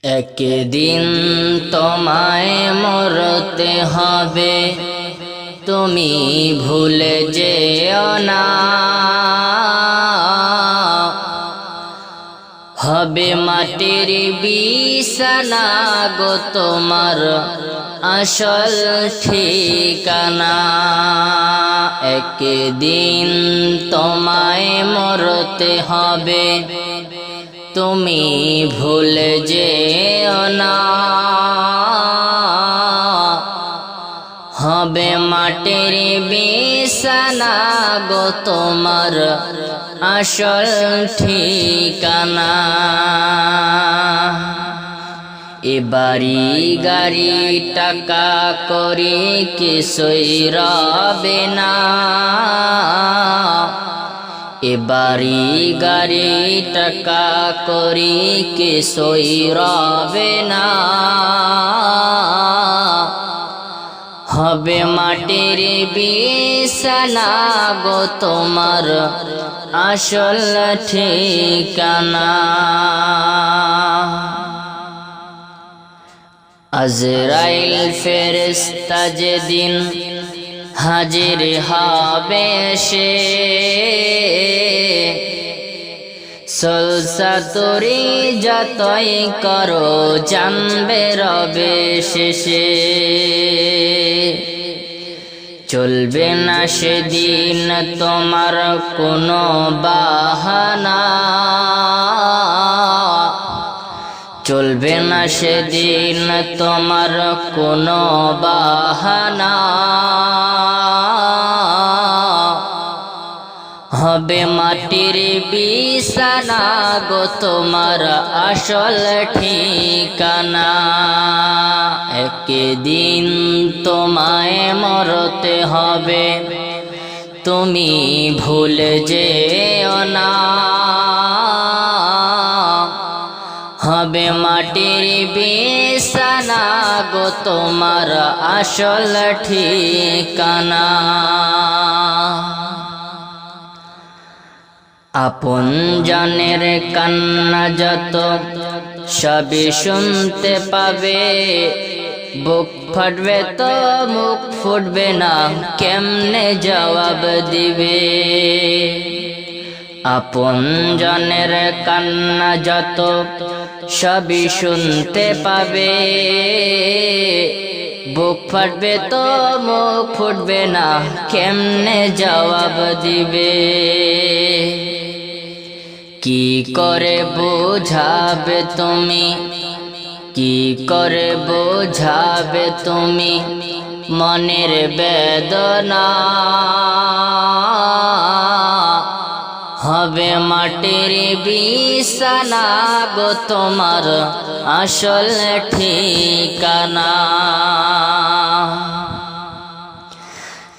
একদিন তোমায় মরতে হবে, তুমি ভুলে যেও না। হবে মাটির বিছানা গো তোমার আসল ঠিকানা। একদিন তোমায় মরতে হবে, তুমি ভুলে যেও না। হবে মাটির বিছানা গো তোমার আসল ঠিকানা। এ বাড়ি গাড়ি টাকা করি কিছুই রবে না। এ বাড়ি গাড়ি টাকা করি কিছুই রবে না। হবে মাটির বিছানা গো তোমার আসল ঠিকানা। আজরাইল ফেরেশতা যেদিন হাজির হবে সে, সলসাতুরি যতই করো জানবে রবে শেষে। চলবে না সেদিন তোমার কোনো বাহানা, চলবে না সেদিন তোমার কোনো বাহানা। হবে মাটির বিছানা গো তোমার আসল ঠিকানা। একদিন তোমায় মরতে হবে, তুমি ভুলে যেও না। হবে মাটির বিছানা গো তোমার আসল ঠিকানা। আপন জনের কান্না যত সবই শুনতে পাবে, বুক ফাটবে তো মুখ ফুটবে না, কেমনে জবাব দিবে। আপন জনের কান্না যত সবই শুনতে পাবে, বুক ফাটবে তো মুখ ফুটবে না, কেমনে জবাব দিবে। কি করে বোঝাবে তুমি, কি করে বোঝাবে তুমি মনের বেদনা। হবে মাটির বিছানা গো তোমার আসল ঠিকানা।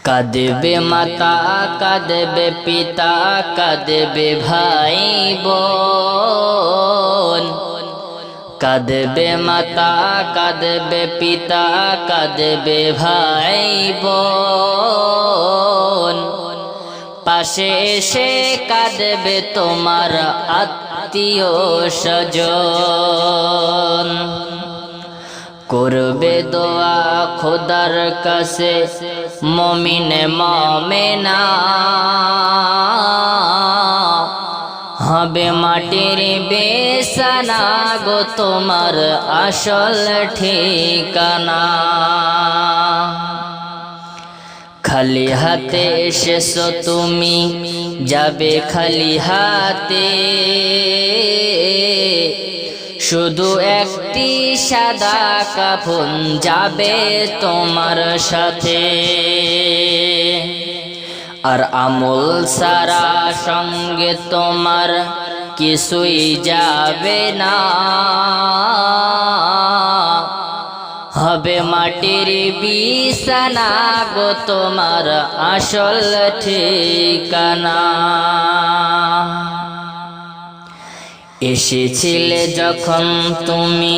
কাঁদবে মাতা, কাঁদবে পিতা, কাঁদবে ভাই বোন। কাঁদবে মাতা, কাঁদবে পিতা, কাঁদবে ভাই বোন। পাশে এসে কাঁদবে তোমার আত্মীয় স্বজন। করবে দোয়া খোদার কাছে মুমিনে মুমিনা। হবে মাটির বিছানা গো তোমার আসল ঠিকানা। খালি হাতে এসেছো তুমি, যাবে খালি হাতে। শুধু একটি সাদা কাফন যাবে তোমার সাথে। আর আমল সারা সঙ্গে তোমার কিছুই যাবে না। হবে মাটির বিছানা গো তোমার আসল ঠিকানা। এসেছিলে যখন তুমি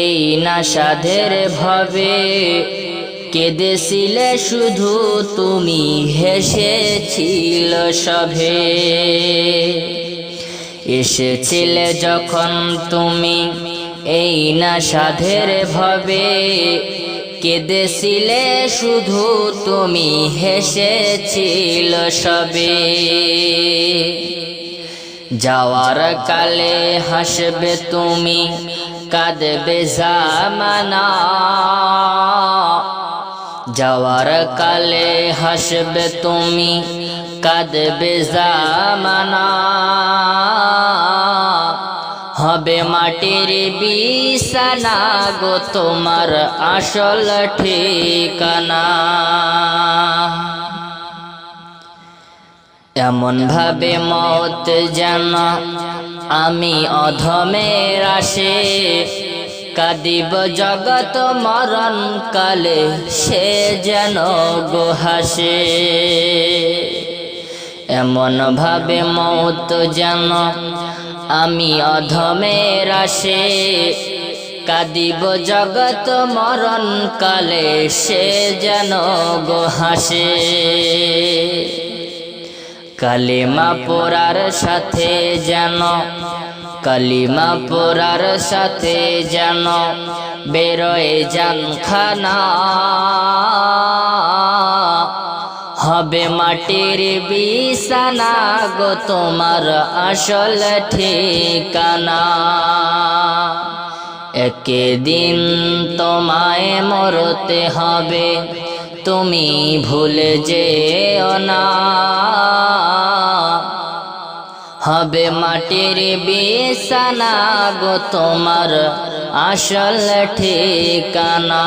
এই নাসাদের ভাবে, কেঁদেছিলে শুধু তুমি, হেসেছিল সবে। এসেছিলে যখন তুমি এই না সাধের ভবে কেঁদেছিলে শুধু তুমি, হেসেছিল সবে। যাওয়ার কালে হাসবে তুমি, কাঁদবে জামানা। যাওয়ার কালে হাসবে তুমি, কাঁদবে জামানা। হবে মাটির বিছানা গো তোমার আসল ঠিকানা। এমন ভাবে মত যেন আমি অধমের আসে, কাঁদিব জগত মরণ কালে সে যেন গো হাসে। এমন ভাবে মত যেন আমি অধমের আসে, কাঁদিব জগত মরণ কালে সে যেন গো হাসে। কালিমা পড়ার সাথে যেন, কালিমা পড়ার সাথে যেন বেরোয় জানখানা। হবে মাটির বিছানা গো তোমার আসল ঠিকানা। একদিন তোমায় মরতে হবে, তুমি ভুলে যেও না। হবে মাটির বিছানা গো তোমার আসল ঠিকানা।